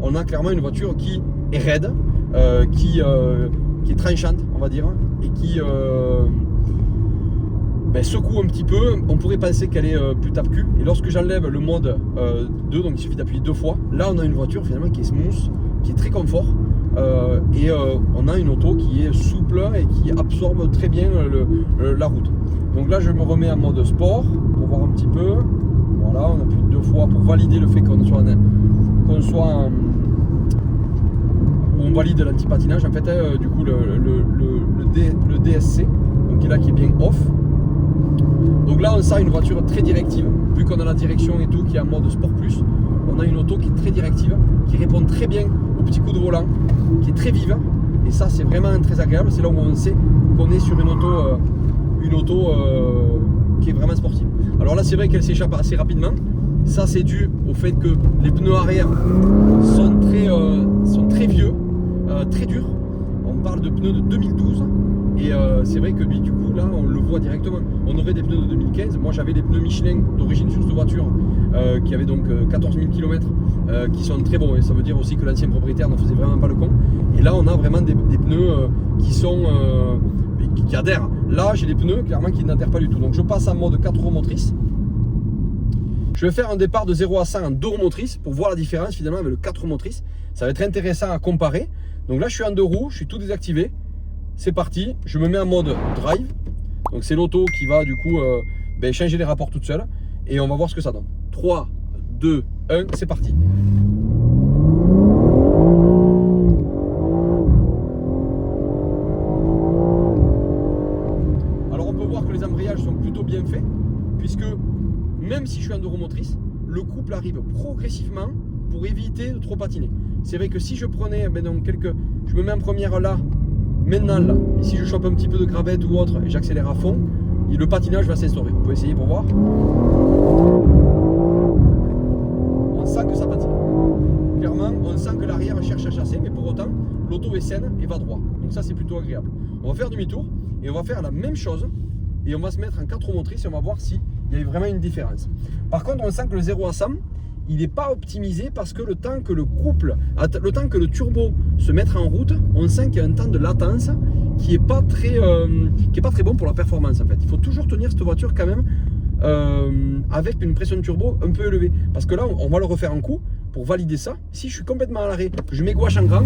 S1: on a clairement une voiture qui est raide, qui est tranchante on va dire, et qui secoue un petit peu. On pourrait penser qu'elle est plus tape-cul, et lorsque j'enlève le mode 2, donc il suffit d'appuyer 2 fois, là on a une voiture finalement qui est smooth, qui est très confort, et on a une auto qui est souple et qui absorbe très bien la route. Donc là je me remets en mode sport pour voir un petit peu. Voilà, on appuie 2 fois pour valider le fait qu'on soit on valide l'anti-patinage en fait, du coup le DSC, donc là qui est bien off. Donc là on sent une voiture très directive, vu qu'on a la direction et tout qui est en mode sport plus, on a une auto qui est très directive, qui répond très bien aux petits coups de volant, qui est très vive, et ça c'est vraiment très agréable. C'est là où on sait qu'on est sur une auto qui est vraiment sportive. Alors là c'est vrai qu'elle s'échappe assez rapidement, ça c'est dû au fait que les pneus arrière sont très vieux, très durs. On parle de pneus de 2012, et c'est vrai que lui du coup là on le voit directement. On aurait des pneus de 2015, moi j'avais des pneus Michelin d'origine sur cette voiture qui avaient donc 14 000 km, qui sont très bons, et ça veut dire aussi que l'ancien propriétaire ne faisait vraiment pas le con. Et là on a vraiment des pneus qui sont qui adhèrent. Là j'ai des pneus clairement qui n'adhèrent pas du tout. Donc je passe en mode 4 roues motrices. Je vais faire un départ de 0 à 100 en 2 roues motrices pour voir la différence finalement avec le 4 roues motrices. Ça va être intéressant à comparer. Donc là je suis en 2 roues, je suis tout désactivé. C'est parti, je me mets en mode drive. Donc c'est l'auto qui va du coup changer les rapports toute seule, et on va voir ce que ça donne. 3, 2, 1, c'est parti. Alors on peut voir que les embrayages sont plutôt bien faits, puisque même si je suis en 2 roues motrices, le couple arrive progressivement pour éviter de trop patiner. C'est vrai que si je prenais je me mets en première là, maintenant là, et si je chope un petit peu de gravette ou autre et j'accélère à fond, le patinage va s'instaurer. On peut essayer pour voir. On sent que ça patine. Clairement, on sent que l'arrière cherche à chasser, mais pour autant, l'auto est saine et va droit. Donc ça c'est plutôt agréable. On va faire demi-tour et on va faire la même chose, et on va se mettre en 4 roues motrices et on va voir s'il y a vraiment une différence. Par contre, on sent que le 0 à 100, il n'est pas optimisé, parce que le temps que le turbo se mette en route, on sent qu'il y a un temps de latence qui n'est pas très bon pour la performance en fait. Il faut toujours tenir cette voiture quand même avec une pression de turbo un peu élevée, parce que là on va le refaire en coup pour valider ça. Si je suis complètement à l'arrêt, que je mets gouache en grand,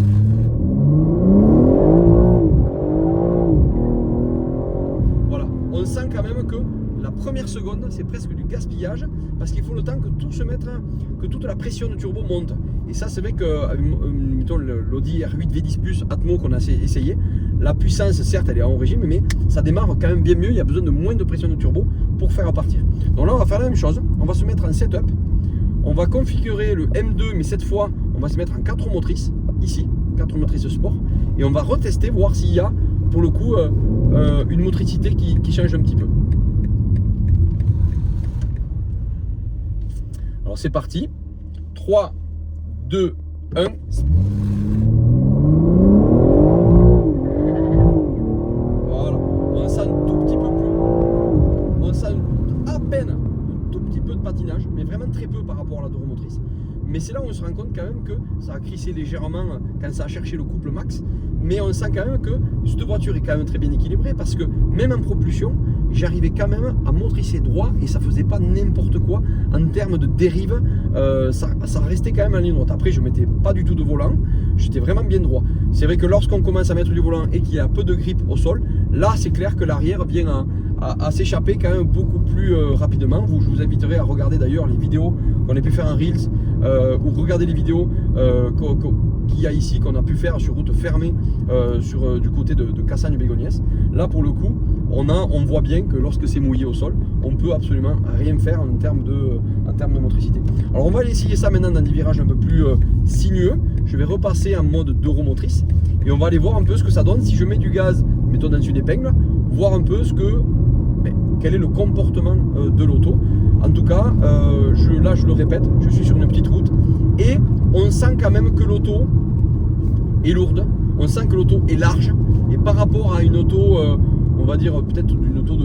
S1: voilà, on sent quand même que la première seconde c'est presque du gaspillage, parce qu'il faut le temps que tout se mette, que toute la pression de turbo monte. Et ça c'est vrai que mettons l'Audi R8 V10 Plus Atmo qu'on a essayé, la puissance certes elle est en régime, mais ça démarre quand même bien mieux. Il y a besoin de moins de pression de turbo pour faire partir. Donc là on va faire la même chose, on va se mettre en setup, on va configurer le M2, mais cette fois on va se mettre en 4 roues motrices, ici 4 roues motrices sport, et on va retester, voir s'il y a pour le coup une motricité qui change un petit peu. Alors c'est parti, 3, 2, 1. c'est là où on se rend compte quand même que ça a crissé légèrement quand ça a cherché le couple max. Mais on sent quand même que cette voiture est quand même très bien équilibrée parce que même en propulsion, j'arrivais quand même à motricer droit et ça faisait pas n'importe quoi en termes de dérive. Ça restait quand même en ligne droite. Après, je mettais pas du tout de volant, j'étais vraiment bien droit. C'est vrai que lorsqu'on commence à mettre du volant et qu'il y a peu de grip au sol, là c'est clair que l'arrière vient à s'échapper quand même beaucoup plus rapidement. Je vous inviterai à regarder d'ailleurs les vidéos qu'on a pu faire en Reels ou regarder les vidéos qu'il y a ici qu'on a pu faire sur route fermée du côté de Cassagne-Bégonhès. Là pour le coup on voit bien que lorsque c'est mouillé au sol on peut absolument rien faire en termes de motricité. Alors on va aller essayer ça maintenant dans des virages un peu plus sinueux. Je vais repasser en mode d'euromotrice et on va aller voir un peu ce que ça donne si je mets du gaz, mettons dans une épingle, voir un peu quel est le comportement de l'auto. En tout cas, là je le répète, je suis sur une petite route et on sent quand même que l'auto est lourde, on sent que l'auto est large et par rapport à une auto, on va dire peut-être une auto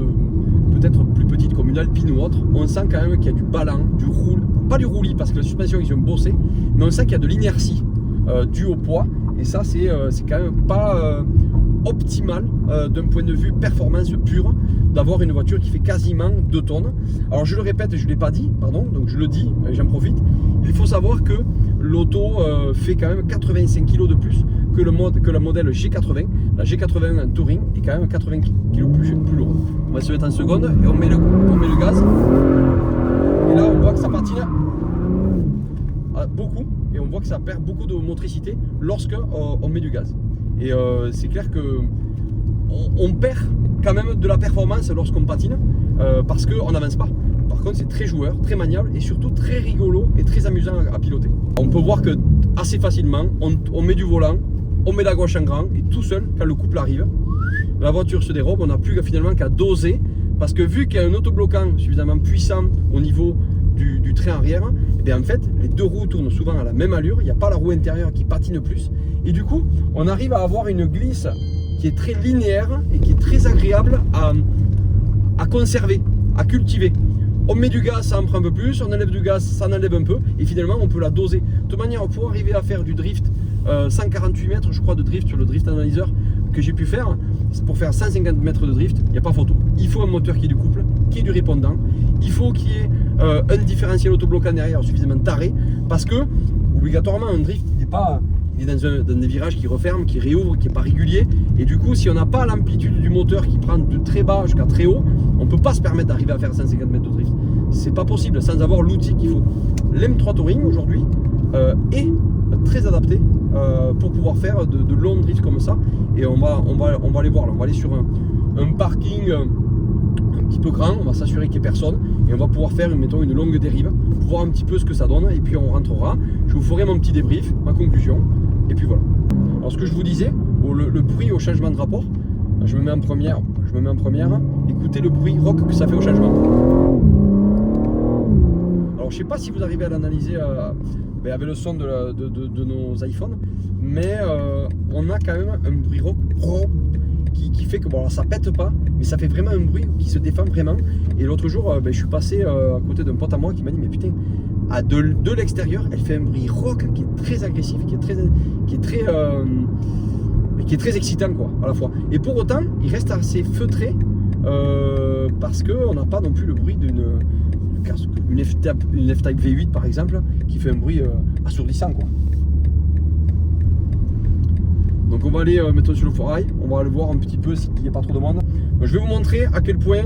S1: peut-être plus petite comme une Alpine ou autre, on sent quand même qu'il y a du ballon, pas du roulis parce que la suspension ils ont bossé, mais on sent qu'il y a de l'inertie due au poids et ça c'est quand même pas optimal d'un point de vue performance pure d'avoir une voiture qui fait quasiment 2 tonnes. Alors je le répète, je ne l'ai pas dit, pardon, donc je le dis, j'en profite. Il faut savoir que l'auto fait quand même 85 kg de plus que la modèle G80. La G80 en Touring est quand même 80 kg plus lourde. On va se mettre en seconde et on met le gaz. Et là on voit que ça patine beaucoup et on voit que ça perd beaucoup de motricité lorsque on met du gaz. Et c'est clair que on perd quand même de la performance lorsqu'on patine parce qu'on n'avance pas. Par contre c'est très joueur, très maniable et surtout très rigolo et très amusant à piloter. On peut voir que assez facilement on met du volant, on met la gauche en grand et tout seul quand le couple arrive, la voiture se dérobe, on n'a plus finalement qu'à doser parce que vu qu'il y a un autobloquant suffisamment puissant au niveau du train arrière, et bien en fait les deux roues tournent souvent à la même allure, il n'y a pas la roue intérieure qui patine plus et du coup on arrive à avoir une glisse qui est très linéaire et qui est très agréable à conserver, à cultiver. On met du gaz, ça en prend un peu plus, on enlève du gaz, ça en enlève un peu et finalement on peut la doser. De toute manière pour arriver à faire du drift, 148 mètres je crois de drift sur le Drift Analyzer que j'ai pu faire, pour faire 150 mètres de drift, il n'y a pas photo. Il faut un moteur qui est du couple, qui est du répondant, il faut qu'il y ait un différentiel autobloquant derrière suffisamment taré parce que obligatoirement un drift il est dans des virages qui referment, qui réouvrent, qui n'est pas régulier et du coup si on n'a pas l'amplitude du moteur qui prend de très bas jusqu'à très haut, on ne peut pas se permettre d'arriver à faire 150 mètres de drift. C'est pas possible sans avoir l'outil qu'il faut. L'M3 Touring aujourd'hui est très adapté pour pouvoir faire de longs drifts comme ça et on va aller voir là. On va aller sur un parking un petit peu grand, on va s'assurer qu'il n'y ait personne et on va pouvoir faire mettons une longue dérive pour voir un petit peu ce que ça donne et puis on rentrera, je vous ferai mon petit débrief, ma conclusion et puis voilà. Alors ce que je vous disais, le bruit au changement de rapport, je me mets en première, écoutez le bruit rock que ça fait au changement. Alors je sais pas si vous arrivez à l'analyser avec le son de nos iPhones, mais on a quand même un bruit rock qui fait que bon, alors ça pète pas, mais ça fait vraiment un bruit qui se défend vraiment. Et l'autre jour, je suis passé à côté d'un pote à moi qui m'a dit mais putain, de l'extérieur, elle fait un bruit rock qui est très agressif, qui est très excitant quoi, à la fois. Et pour autant, il reste assez feutré parce qu'on n'a pas non plus le bruit une F-Type V8 par exemple, qui fait un bruit assourdissant quoi. Donc on va aller maintenant sur le forail, on va aller voir un petit peu s'il n'y a pas trop de monde. Donc, je vais vous montrer à quel point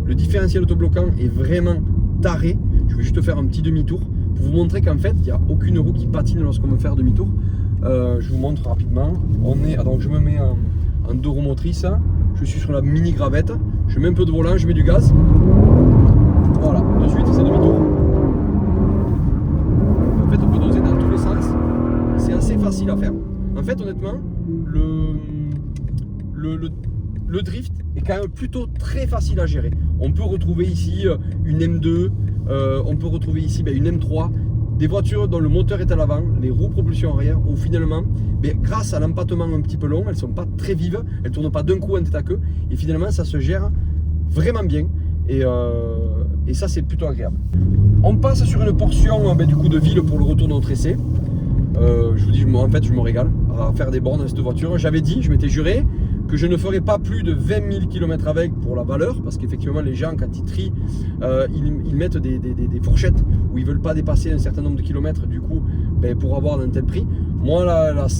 S1: le différentiel autobloquant est vraiment taré. Je vais juste faire un petit demi-tour pour vous montrer qu'en fait il n'y a aucune roue qui patine lorsqu'on veut faire demi-tour. Je vous montre rapidement. Donc je me mets en euromotrice, je suis sur la mini gravette, je mets un peu de volant, je mets du gaz. Voilà, de suite c'est demi-tour. En fait on peut doser dans tous les sens, c'est assez facile à faire. En fait honnêtement, le drift est quand même plutôt très facile à gérer. On peut retrouver ici une M2, on peut retrouver ici une M3, des voitures dont le moteur est à l'avant, les roues propulsion arrière, où finalement, grâce à l'empattement un petit peu long, elles ne sont pas très vives, elles ne tournent pas d'un coup en tête à queue, et finalement ça se gère vraiment bien. Et et ça c'est plutôt agréable. On passe sur une portion du coup de ville pour le retour de notre essai. Je vous dis, en fait je me régale à faire des bornes avec cette voiture. J'avais dit, je m'étais juré que je ne ferais pas plus de 20 000 km avec pour la valeur, parce qu'effectivement les gens quand ils trient, ils mettent des fourchettes où ils ne veulent pas dépasser un certain nombre de kilomètres du coup pour avoir un tel prix. Moi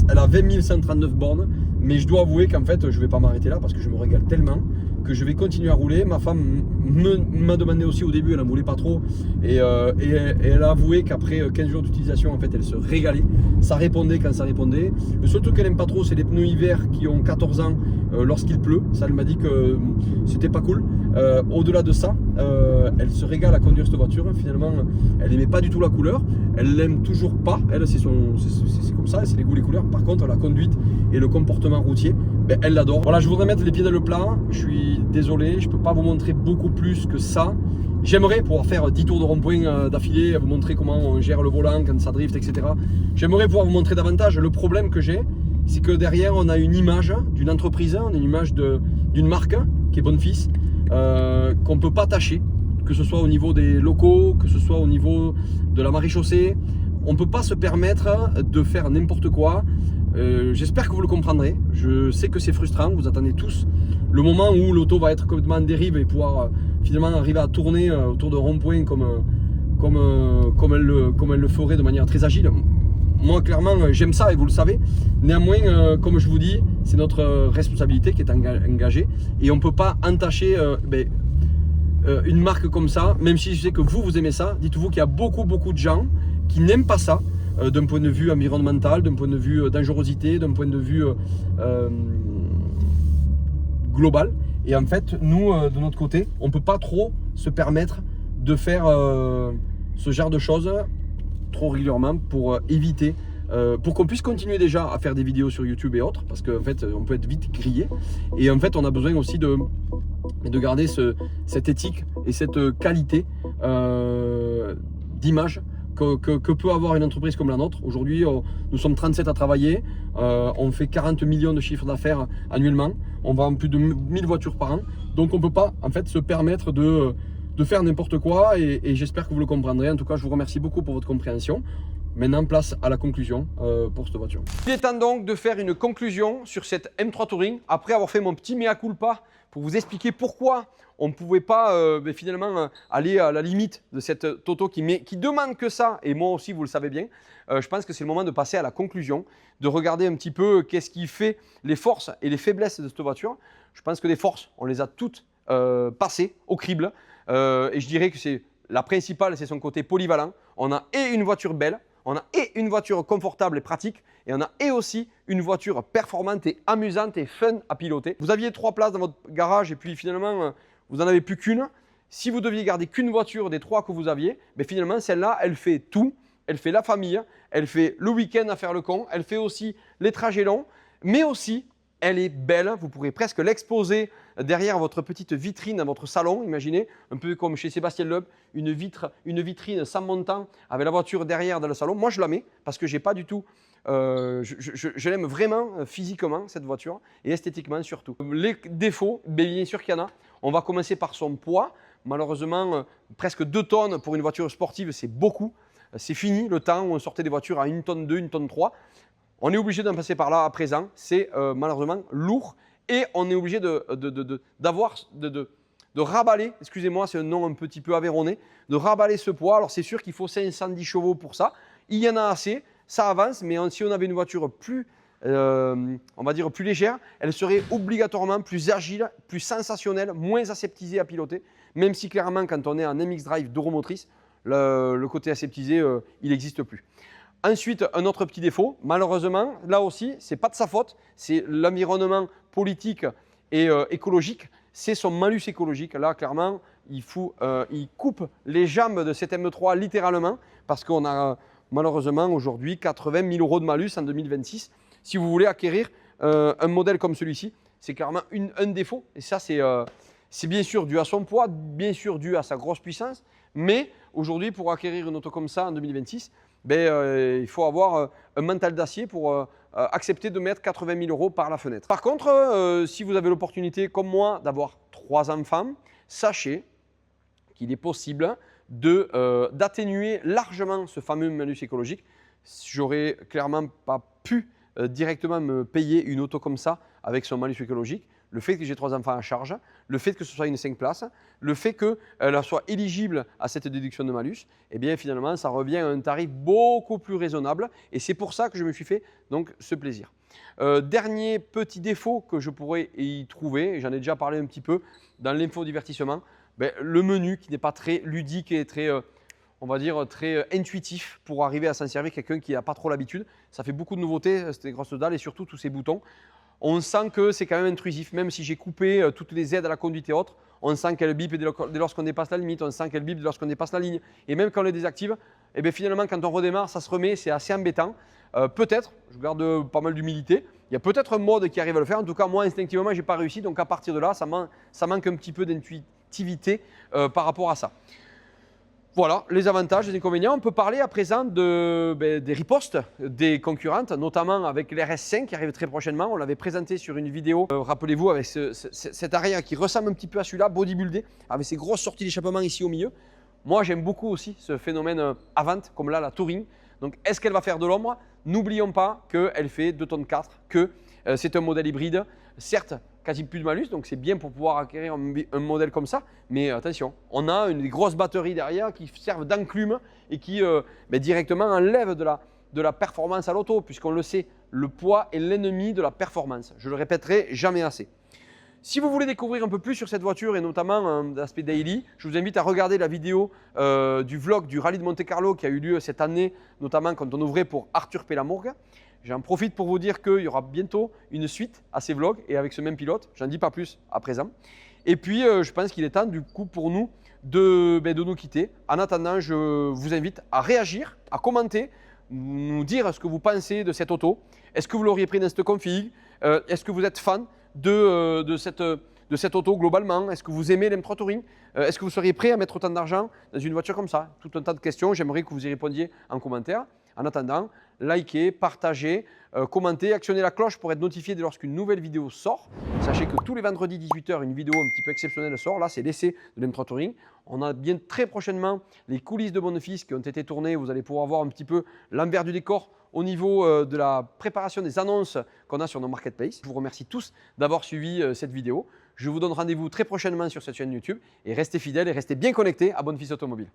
S1: elle a 20 139 bornes, mais je dois avouer qu'en fait je ne vais pas m'arrêter là parce que je me régale tellement que je vais continuer à rouler. Ma femme m'a demandé aussi au début, elle n'en voulait pas trop, et elle a avoué qu'après 15 jours d'utilisation, en fait, elle se régalait. Ça répondait quand ça répondait. Le seul truc qu'elle n'aime pas trop, c'est les pneus hiver qui ont 14 ans lorsqu'il pleut. Ça, elle m'a dit que c'était pas cool. Au-delà de ça, elle se régale à conduire cette voiture. Finalement, elle n'aimait pas du tout la couleur. Elle l'aime toujours pas. Elle, c'est comme ça, c'est les goûts, les couleurs. Par contre, la conduite et le comportement routier, elle l'adore. Voilà, je voudrais mettre les pieds dans le plat. Je suis désolé, je ne peux pas vous montrer beaucoup plus que ça. J'aimerais pouvoir faire 10 tours de rond-point d'affilée, vous montrer comment on gère le volant quand ça drift, etc. J'aimerais pouvoir vous montrer davantage. Le problème que j'ai, c'est que derrière, on a une image d'une entreprise, on a une image d'une marque qui est Bonfils, qu'on ne peut pas tâcher, que ce soit au niveau des locaux, que ce soit au niveau de la maréchaussée. On ne peut pas se permettre de faire n'importe quoi. J'espère que vous le comprendrez. Je sais que c'est frustrant, vous attendez tous le moment où l'auto va être complètement en dérive et pouvoir finalement arriver à tourner autour de rond-point comme elle le ferait de manière très agile. Moi clairement j'aime ça et vous le savez. Néanmoins, comme je vous dis, c'est notre responsabilité qui est engagée et on ne peut pas entacher une marque comme ça, même si je sais que vous aimez ça. Dites-vous qu'il y a beaucoup de gens qui n'aiment pas ça. D'un point de vue environnemental, d'un point de vue dangerosité, d'un point de vue global. Et en fait, nous, de notre côté, on ne peut pas trop se permettre de faire ce genre de choses trop régulièrement pour éviter, pour qu'on puisse continuer déjà à faire des vidéos sur YouTube et autres, parce qu'en fait, on peut être vite grillé. Et en fait, on a besoin aussi de garder cette éthique et cette qualité d'image que peut avoir une entreprise comme la nôtre. Aujourd'hui, nous sommes 37 à travailler, on fait 40 millions de chiffres d'affaires annuellement, on vend plus de 1000 voitures par an, donc on ne peut pas en fait se permettre de faire n'importe quoi et j'espère que vous le comprendrez. En tout cas, je vous remercie beaucoup pour votre compréhension. Maintenant, place à la conclusion pour cette voiture. Il est temps donc de faire une conclusion sur cette M3 Touring après avoir fait mon petit mea culpa pour vous expliquer pourquoi on ne pouvait pas finalement aller à la limite de cette Toto qui demande que ça, et moi aussi vous le savez bien. Je pense que c'est le moment de passer à la conclusion, de regarder un petit peu qu'est-ce qui fait les forces et les faiblesses de cette voiture. Je pense que les forces, on les a toutes passées au crible, et je dirais que c'est la principale, c'est son côté polyvalent. On a et une voiture belle, on a et une voiture confortable et pratique, et on a et aussi une voiture performante et amusante et fun à piloter. Vous aviez 3 places dans votre garage et puis finalement vous n'en avez plus qu'une. Si vous deviez garder qu'une voiture des 3 que vous aviez, mais finalement celle-là, elle fait tout. Elle fait la famille, elle fait le week-end à faire le con, elle fait aussi les trajets longs, mais aussi elle est belle. Vous pourrez presque l'exposer derrière votre petite vitrine dans votre salon. Imaginez, un peu comme chez Sébastien Loeb, une vitrine sans montant avec la voiture derrière dans le salon. Moi, je la mets parce que j'ai pas du tout. Je l'aime vraiment physiquement cette voiture et esthétiquement surtout. Les défauts, bien sûr qu'il y en a. On va commencer par son poids. Malheureusement, presque 2 tonnes pour une voiture sportive, c'est beaucoup. C'est fini le temps où on sortait des voitures à 1 tonne 2, 1 tonne 3. On est obligé d'en passer par là à présent. C'est malheureusement lourd et on est obligé de raballer, excusez-moi, c'est un nom un petit peu aveyronné, de raballer ce poids. Alors c'est sûr qu'il faut 510 chevaux pour ça. Il y en a assez, ça avance, mais si on avait une voiture plus, on va dire plus légère, elle serait obligatoirement plus agile, plus sensationnelle, moins aseptisée à piloter, même si clairement quand on est en MX Drive d'Euromotrice, le côté aseptisé, il n'existe plus. Ensuite, un autre petit défaut, malheureusement, là aussi, ce n'est pas de sa faute, c'est l'environnement politique et écologique, c'est son malus écologique. Là, clairement, il coupe les jambes de cette M3 littéralement, parce qu'on a malheureusement aujourd'hui 80 000 € de malus en 2026. Si vous voulez acquérir un modèle comme celui-ci, c'est clairement un défaut. Et ça, c'est bien sûr dû à son poids, bien sûr dû à sa grosse puissance, mais aujourd'hui, pour acquérir une auto comme ça en 2026, il faut avoir un mental d'acier pour accepter de mettre 80 000 € par la fenêtre. Par contre, si vous avez l'opportunité, comme moi, d'avoir 3 enfants, sachez qu'il est possible d'atténuer largement ce fameux malus écologique. J'aurais clairement pas pu directement me payer une auto comme ça avec son malus écologique. Le fait que j'ai 3 enfants à charge, le fait que ce soit une 5 places, le fait qu'elle soit éligible à cette déduction de malus, eh bien finalement ça revient à un tarif beaucoup plus raisonnable et c'est pour ça que je me suis fait donc ce plaisir. Dernier petit défaut que je pourrais y trouver, et j'en ai déjà parlé un petit peu dans l'infodivertissement, le menu qui n'est pas très ludique et très, on va dire, très intuitif pour arriver à s'en servir quelqu'un qui n'a pas trop l'habitude. Ça fait beaucoup de nouveautés, ces grosses dalles et surtout tous ces boutons. On sent que c'est quand même intrusif, même si j'ai coupé toutes les aides à la conduite et autres, on sent qu'elle bip dès lorsqu'on dépasse la limite, on sent qu'elle bip dès lorsqu'on dépasse la ligne. Et même quand on les désactive, eh bien finalement quand on redémarre, ça se remet, c'est assez embêtant. Peut-être, je garde pas mal d'humilité, il y a peut-être un mode qui arrive à le faire. En tout cas, moi instinctivement, je n'ai pas réussi. Donc à partir de là, ça manque un petit peu d'intuitivité par rapport à ça. Voilà les avantages et les inconvénients. On peut parler à présent des ripostes des concurrentes, notamment avec l'RS5 qui arrive très prochainement. On l'avait présenté sur une vidéo, rappelez-vous, avec cet arrière qui ressemble un petit peu à celui-là, bodybuildé, avec ces grosses sorties d'échappement ici au milieu. Moi, j'aime beaucoup aussi ce phénomène Avant, comme là, la Touring. Donc, est-ce qu'elle va faire de l'ombre? N'oublions pas qu'elle fait 2,4 tonnes, que c'est un modèle hybride. Certes, quasi plus de malus, donc c'est bien pour pouvoir acquérir un modèle comme ça. Mais attention, on a une grosse batterie derrière qui servent d'enclume et qui directement enlèvent de la performance à l'auto, puisqu'on le sait, le poids est l'ennemi de la performance. Je le répéterai jamais assez. Si vous voulez découvrir un peu plus sur cette voiture et notamment l'aspect daily, je vous invite à regarder la vidéo du vlog du Rallye de Monte-Carlo qui a eu lieu cette année, notamment quand on ouvrait pour Arthur Pelamourgue. J'en profite pour vous dire qu'il y aura bientôt une suite à ces vlogs et avec ce même pilote. J'en dis pas plus à présent. Et puis, je pense qu'il est temps du coup pour nous de nous quitter. En attendant, je vous invite à réagir, à commenter, nous dire ce que vous pensez de cette auto. Est-ce que vous l'auriez pris dans cette config? Est-ce que vous êtes fan de cette auto globalement? Est-ce que vous aimez l'M3 Touring? Est-ce que vous seriez prêt à mettre autant d'argent dans une voiture comme ça? Tout un tas de questions, j'aimerais que vous y répondiez en commentaire. En attendant, likez, partagez, commentez, actionnez la cloche pour être notifié dès lorsqu'une nouvelle vidéo sort. Sachez que tous les vendredis 18 h, une vidéo un petit peu exceptionnelle sort. Là, c'est l'essai de l'M3 Touring. On a bien très prochainement les coulisses de Bonefils qui ont été tournées. Vous allez pouvoir voir un petit peu l'envers du décor au niveau de la préparation des annonces qu'on a sur nos marketplaces. Je vous remercie tous d'avoir suivi cette vidéo. Je vous donne rendez-vous très prochainement sur cette chaîne YouTube et restez fidèles et restez bien connectés à Bonefils Automobile.